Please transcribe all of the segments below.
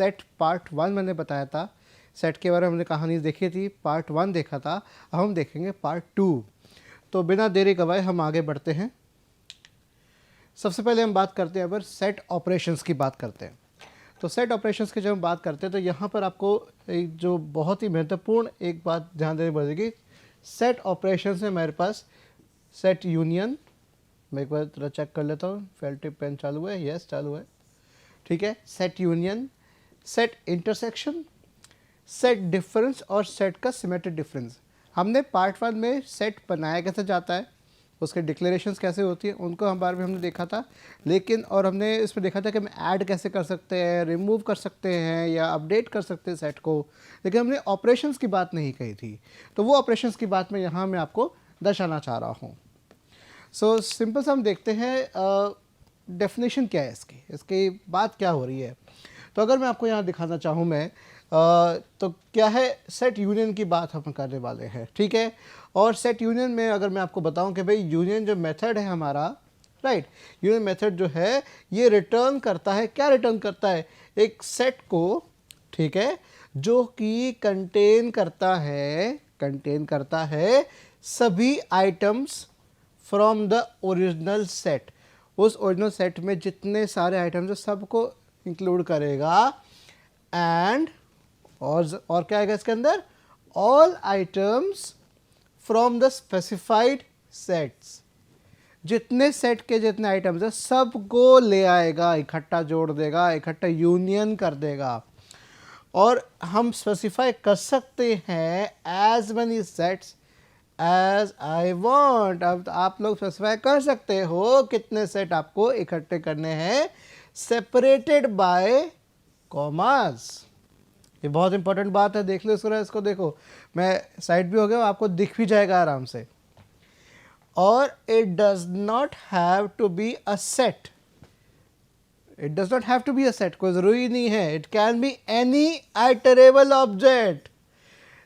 Set part 1 मैंने बताया था, सेट के बारे में हमने कहानी देखी थी, पार्ट 1 देखा था, अब हम देखेंगे पार्ट 2। तो बिना देरी गवाए हम आगे बढ़ते हैं। सबसे पहले हम बात करते हैं, अगर सेट ऑपरेशंस की बात करते हैं, तो सेट ऑपरेशंस की जब हम बात करते हैं तो यहाँ पर आपको एक जो बहुत ही महत्वपूर्ण एक बात ध्यान देनी पड़ेगी। सेट ऑपरेशंस में हमारे पास सेट यूनियन, मैं एक बार थोड़ा चेक कर लेता हूँ, फेल्टिव पेन चालू है, यस चालू है, ठीक है। Set union, set intersection, set difference और सेट का सिमेट्रिक डिफरेंस। हमने पार्ट 1 में सेट बनाया कैसे जाता है, उसके डिक्लेरेशंस कैसे होती है, उनको हम बारे में हमने देखा था। लेकिन और हमने इसमें देखा था कि हम ऐड कैसे कर सकते हैं, रिमूव कर सकते हैं या अपडेट कर सकते हैं सेट को, लेकिन हमने ऑपरेशंस की बात नहीं कही थी। तो वो ऑपरेशंस की बात मैं यहाँ मैं आपको दर्शाना चाह रहा हूँ। सो सिंपल सा हम देखते हैं डेफिनेशन क्या है इसकी बात क्या हो रही है। तो अगर मैं आपको यहाँ दिखाना चाहूँ मैं तो क्या है, सेट यूनियन की बात हम करने वाले हैं, ठीक है। और सेट यूनियन में अगर मैं आपको बताऊं कि भाई यूनियन जो मेथड है हमारा, राइट, यूनियन मेथड जो है ये रिटर्न करता है, क्या रिटर्न करता है, एक सेट को, ठीक है, जो कि कंटेन करता है सभी items from the original set. उस ओरिजिनल सेट में जितने सारे आइटम्स है सबको इंक्लूड करेगा। एंड और क्या आएगा इसके अंदर, all items from the specified sets, जितने सेट के जितने आइटम्स है सबको ले आएगा, इकट्ठा जोड़ देगा, इकट्ठा यूनियन कर देगा। और हम स्पेसिफाई कर सकते हैं as many sets as I want. अब आप लोग स्पेसिफाई कर सकते हो कितने सेट आपको इकट्ठे करने हैं, सेपरेटेड बाय कॉमास। ये बहुत इंपॉर्टेंट बात है, देख लो इसको देखो, मैं साइड भी हो गया, आपको दिख भी जाएगा आराम से। और it does not have to be a set, it does not have to be a set, कोई जरूरी नहीं है। It can be any iterable object.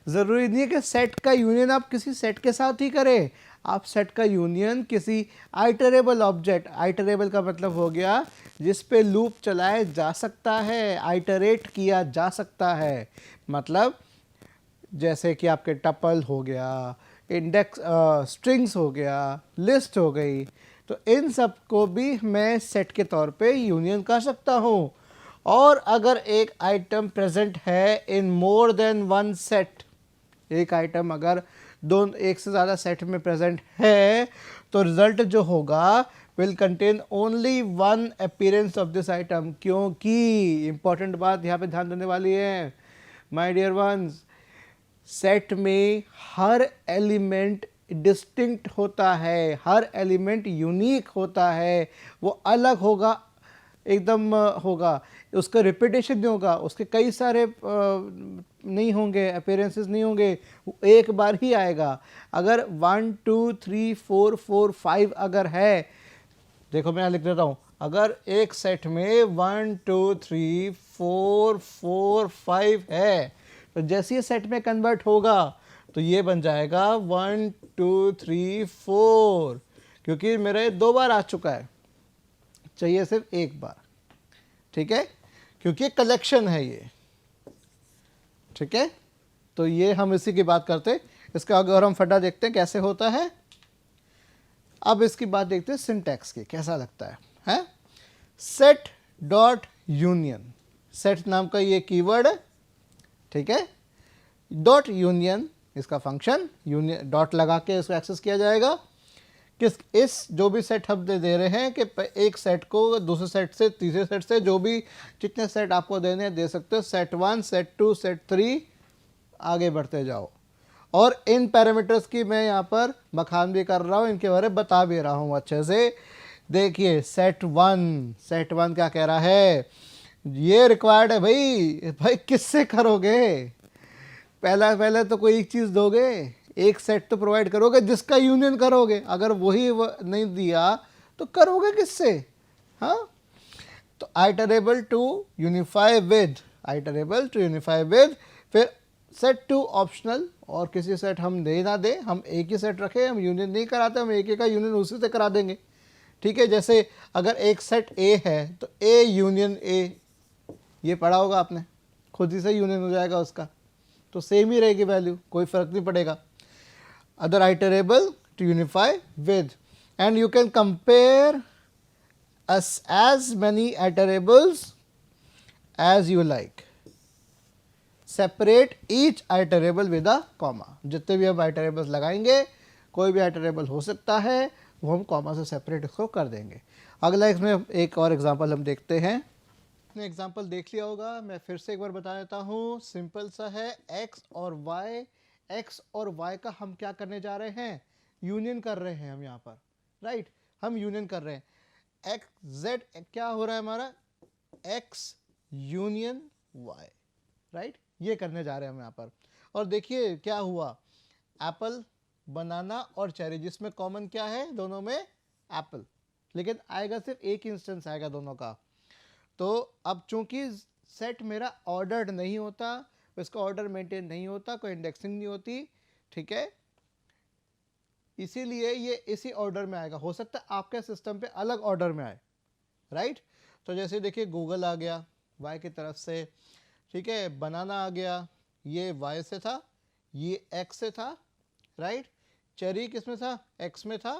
जरूरी नहीं है कि सेट का यूनियन आप किसी सेट के साथ ही करें, आप सेट का यूनियन किसी आइटरेबल ऑब्जेक्ट, आइटरेबल का मतलब हो गया जिस पे लूप चलाया जा सकता है, आइटरेट किया जा सकता है। मतलब जैसे कि आपके टपल हो गया, इंडेक्स स्ट्रिंग्स हो गया, लिस्ट हो गई, तो इन सब को भी मैं सेट के तौर पे यूनियन कर सकता हूँ। और अगर एक आइटम प्रेजेंट है इन मोर देन वन सेट, एक आइटम अगर एक से ज़्यादा सेट में प्रेजेंट है, तो रिजल्ट जो होगा will contain only one appearance of this item. क्योंकि इंपॉर्टेंट बात यहाँ पे ध्यान देने वाली है माय डियर वंस, सेट में हर एलिमेंट डिस्टिंक्ट होता है, हर एलिमेंट यूनिक होता है, वो अलग होगा, एकदम होगा, उसका रिपीटेशन नहीं होगा, उसके कई सारे नहीं होंगे, अपीयरेंसेस नहीं होंगे, एक बार ही आएगा। अगर 1 2 3 4 4 5 अगर है, देखो मैं यहाँ लिख देता हूँ, अगर एक सेट में 1 2 3 4 4 5 है, तो जैसे ये सेट में कन्वर्ट होगा तो ये बन जाएगा 1 2 3 4, क्योंकि मेरे 2 बार आ चुका है, चाहिए सिर्फ एक बार, ठीक है, क्योंकि कलेक्शन है ये, ठीक है। तो ये हम इसी की बात करते हैं। इसका अगर हम फटा देखते हैं कैसे होता है। अब इसकी बात देखते हैं सिंटैक्स की, कैसा लगता है? सेट डॉट यूनियन, सेट नाम का ये कीवर्ड है, ठीक है। डॉट यूनियन इसका फंक्शन, यूनियन डॉट लगा के इसको एक्सेस किया जाएगा। इस जो भी सेट हम दे रहे हैं कि एक सेट को दूसरे सेट से, तीसरे सेट से, जो भी जितने सेट आपको देने हैं दे सकते हो, सेट 1 सेट 2 सेट 3, आगे बढ़ते जाओ। और इन पैरामीटर्स की मैं यहाँ पर बखान भी कर रहा हूँ, इनके बारे में बता भी रहा हूँ अच्छे से। देखिए सेट 1 क्या कह रहा है, ये रिक्वायर्ड है भाई किससे करोगे, पहले तो कोई एक चीज़ दोगे, एक सेट तो प्रोवाइड करोगे जिसका यूनियन करोगे, अगर वही नहीं दिया तो करोगे किससे? हाँ, तो आइटरेबल टू यूनिफाई विद, फिर सेट टू ऑप्शनल, और किसी सेट हम दे ना दे, हम एक ही सेट रखें, हम यूनियन नहीं कराते, हम एक का यूनियन उसी से करा देंगे, ठीक है। जैसे अगर एक सेट ए है तो ए यूनियन ए, ये पढ़ा होगा आपने, खुद ही से यूनियन हो जाएगा उसका, तो सेम ही रहेगी वैल्यू, कोई फर्क नहीं पड़ेगा. Other iterable to unify with, and you can compare as many iterables as you like. Separate each iterable with a comma. जितने भी हम iterables लगाएंगे, कोई भी iterable हो सकता है, वो हम कॉमा से सेपरेट इसको कर देंगे. अगला इसमें एक और एग्जांपल हम देखते हैं. आपने एग्जांपल देख लिया होगा, मैं फिर से एक बार बता देता हूँ. सिंपल सा है, x और y का हम क्या करने जा रहे हैं, यूनियन कर रहे हैं हम यहाँ पर, राइट. हम यूनियन कर रहे हैं. एक्स जेड क्या हो रहा है हमारा, एक्स यूनियन वाई, राइट. ये करने जा रहे हैं हम यहाँ पर. और देखिए क्या हुआ, एप्पल, बनाना और चेरी, जिसमें कॉमन क्या है दोनों में, एप्पल, लेकिन आएगा सिर्फ एक इंस्टेंस आएगा दोनों का. तो अब चूंकि सेट मेरा ऑर्डर्ड नहीं होता, इसका ऑर्डर मेंटेन नहीं होता, कोई इंडेक्सिंग नहीं होती, ठीक है, इसीलिए ये इसी ऑर्डर में आएगा. हो सकता है आपके सिस्टम पे अलग ऑर्डर में आए, राइट. तो जैसे देखिए गूगल आ गया वाई की तरफ से, ठीक है, बनाना आ गया, ये वाई से था, ये एक्स से था, राइट. चेरी किस में था, एक्स में था,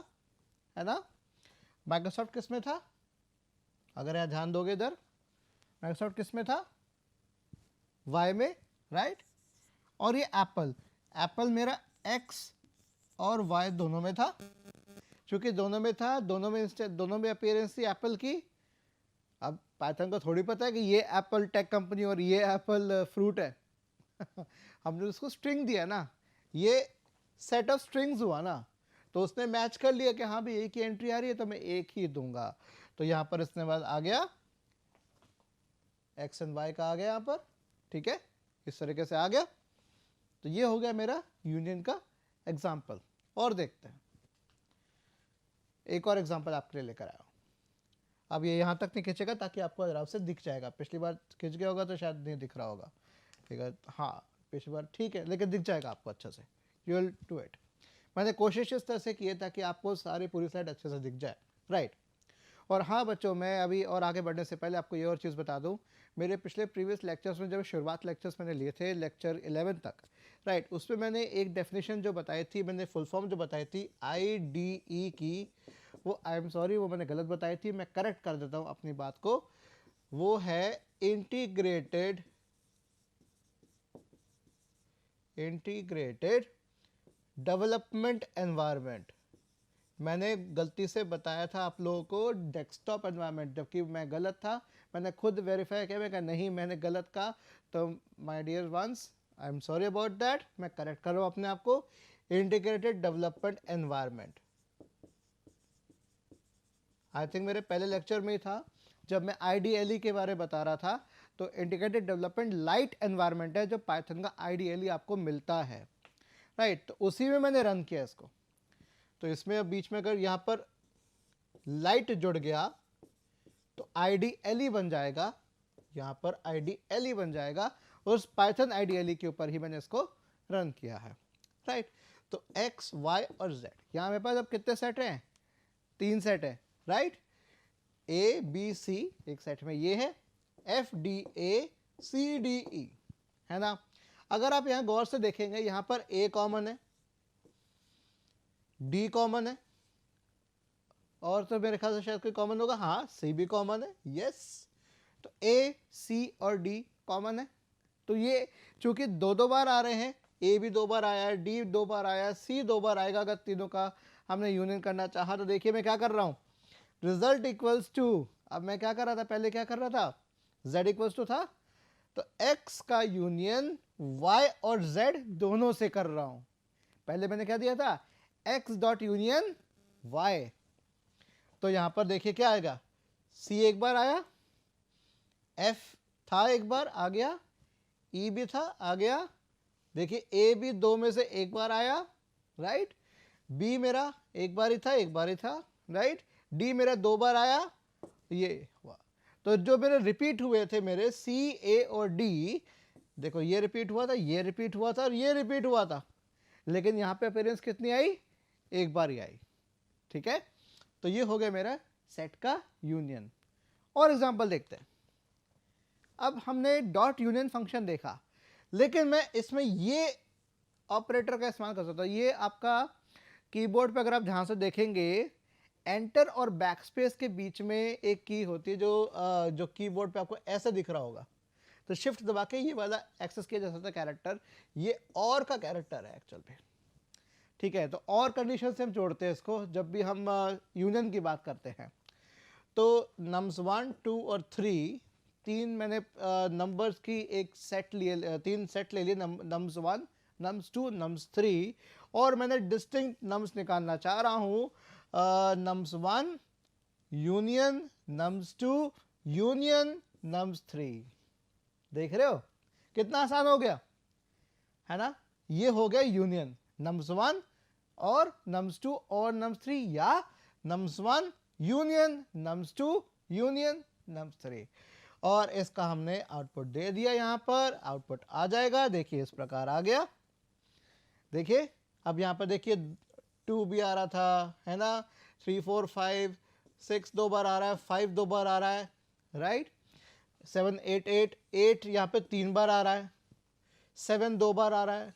है ना. माइक्रोसॉफ्ट किस में था, अगर यहाँ ध्यान दोगे इधर, माइक्रोसॉफ्ट किस में था, वाई में, राइट. और ये एप्पल मेरा एक्स और y दोनों में था. क्योंकि दोनों में था, दोनों में अपीयरेंस थी एप्पल की. अब पाइथन को थोड़ी पता है कि ये एप्पल टेक कंपनी और ये एप्पल फ्रूट है. हमने उसको स्ट्रिंग दिया ना, ये सेट ऑफ स्ट्रिंग्स हुआ ना, तो उसने मैच कर लिया कि हाँ भी एक ही एंट्री आ रही है तो मैं एक ही दूंगा. तो यहाँ पर इसने बाद आ गया एक्स एंड वाई का, आ गया यहाँ पर, ठीक है, इस तरीके से आ गया. तो ये हो गया मेरा यूनियन का एग्जाम्पल. और देखते हैं, एक और एग्जाम्पल आपके लिए लेकर आया हूं. अब ये यहां तक नहीं खींचेगा ताकि आपको आराम से दिख जाएगा. पिछली बार खींच गया होगा तो शायद नहीं दिख रहा होगा, ठीक है. हाँ पिछली बार ठीक है, लेकिन दिख जाएगा आपको अच्छे से. You will do it. मैंने कोशिश इस तरह से की है ताकि आपको सारी पूरी स्लाइड अच्छे से दिख जाए, राइट. और हाँ बच्चों, मैं अभी और आगे बढ़ने से पहले आपको ये और चीज़ बता दूं, मेरे पिछले प्रीवियस लेक्चर्स में जब शुरुआत लेक्चर्स मैंने लिए थे, लेक्चर 11 तक, राइट, उसमें मैंने एक डेफिनेशन जो बताई थी, मैंने फुल फॉर्म जो बताई थी IDE की, वो आई एम सॉरी वो मैंने गलत बताई थी, मैं करेक्ट कर देता हूँ अपनी बात को. वो है इंटीग्रेटेड डेवलपमेंट एनवायरनमेंट. मैंने गलती से बताया था आप लोगों को डेस्कटॉप एनवायरनमेंट, जबकि मैं गलत था. मैंने खुद वेरीफाई किया, मैं कहा नहीं मैंने गलत कहा. तो my dear ones, I am sorry about that. मैं करेक्ट कर रहा हूँ अपने आप को. Integrated development environment, I think मेरे पहले लेक्चर में ही था जब मैं IDLE के बारे में बता रहा था. तो इंटीग्रेटेड डेवलपमेंट लाइट एनवायरनमेंट है जो पाइथन का IDLE आपको मिलता है, राइट. तो उसी में मैंने रन किया इसको. तो इसमें अब बीच में अगर यहाँ पर लाइट जुड़ गया तो IDLE बन जाएगा, यहाँ पर IDLE बन जाएगा. उस पाइथन IDLE के ऊपर ही मैंने इसको रन किया है, राइट. तो x, y और z, यहाँ मेरे पास अब कितने सेट हैं, 3 सेट है, राइट. A B C एक सेट में ये है, F D A C D E, है ना. अगर आप यहाँ गौर से देखेंगे, यहाँ पर A कॉमन है, D कॉमन है, और तो मेरे ख्याल से शायद कोई कॉमन होगा, हाँ C भी कॉमन है, यस. तो A C और D कॉमन है. तो ये चूंकि दो बार आ रहे हैं, A भी 2 बार आया है, D 2 बार आया है, C 2 बार आएगा. अगर तीनों का हमने यूनियन करना चाहा तो देखिए मैं क्या कर रहा हूँ, रिजल्ट इक्वल्स टू, अब मैं क्या कर रहा था, पहले क्या कर रहा था, z इक्वल्स टू था, तो x का यूनियन y और z दोनों से कर रहा हूं. पहले मैंने क्या दिया था, x डॉट यूनियन y. तो यहां पर देखिए क्या आएगा, c एक बार आया, f था एक बार आ गया, e भी था आ गया, देखिए a भी 2 में से एक बार आया, राइट. b मेरा एक बार ही था, राइट. D मेरा 2 बार आया, ये हुआ. तो जो मेरे रिपीट हुए थे मेरे C, A और D, देखो ये रिपीट हुआ था, ये रिपीट हुआ था और ये रिपीट हुआ था, लेकिन यहाँ पे अपीयरेंस कितनी आई, एक बार ही आई, ठीक है. तो ये हो गया मेरा सेट का यूनियन. और एग्जांपल देखते हैं. अब हमने डॉट यूनियन फंक्शन देखा, लेकिन मैं इसमें ये ऑपरेटर का इस्तेमाल कर सकता हूँ। ये आपका कीबोर्ड पे अगर आप ध्यान से देखेंगे, एंटर और बैकस्पेस के बीच में एक की होती है जो कीबोर्ड पे आपको ऐसा दिख रहा होगा। तो शिफ्ट दबा के ये वाला एक्सेस किया जा सकता है कैरेक्टर। ये और का कैरेक्टर है एक्चुअल पे, ठीक है। तो और कंडीशन से हम जोड़ते हैं इसको जब भी हम यूनियन की बात करते हैं। तो नम्स 1, 2 और 3, तीन मैंने नंबर्स की एक सेट लिए, तीन सेट ले लिए, नम्स 1, नम्स 2, नम्स 3, और मैंने डिस्टिंक्ट नम्स निकालना चाह रहा हूँ। Nums 1 union nums 2 union nums 3। देख रहे हो कितना आसान हो गया, है ना। ये हो गया यूनियन नम्स 1 और नम्स 2 और नम्स 3, या nums 1 union nums 2 union nums 3। और इसका हमने आउटपुट दे दिया, यहां पर आउटपुट आ जाएगा। देखिए इस प्रकार आ गया। देखिए अब यहां पर देखिए 2 भी आ रहा था, है ना, 3 4 5 6 दो बार आ रहा है, 5 दो बार आ रहा है, राइट। 7 8 8 8 यहाँ पे 3 बार आ रहा है, 7 दो बार आ रहा है।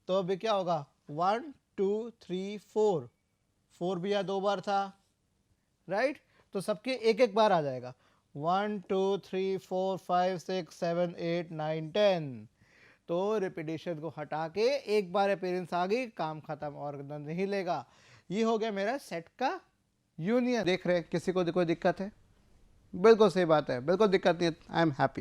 तो अभी क्या होगा, 1 2 3 4, 4 भी यहाँ 2 बार था, राइट। तो सबके एक एक बार आ जाएगा, 1 2 3 4 5 6 7 8 9 10। तो रिपीटेशन को हटा के एक बार अपीयरेंस आ गई, काम खत्म, और नहीं लेगा। ये हो गया मेरा सेट का यूनियन। देख रहे किसी को कोई दिक्कत है? बिल्कुल सही बात है, बिल्कुल दिक्कत नहीं है, आई एम हैप्पी।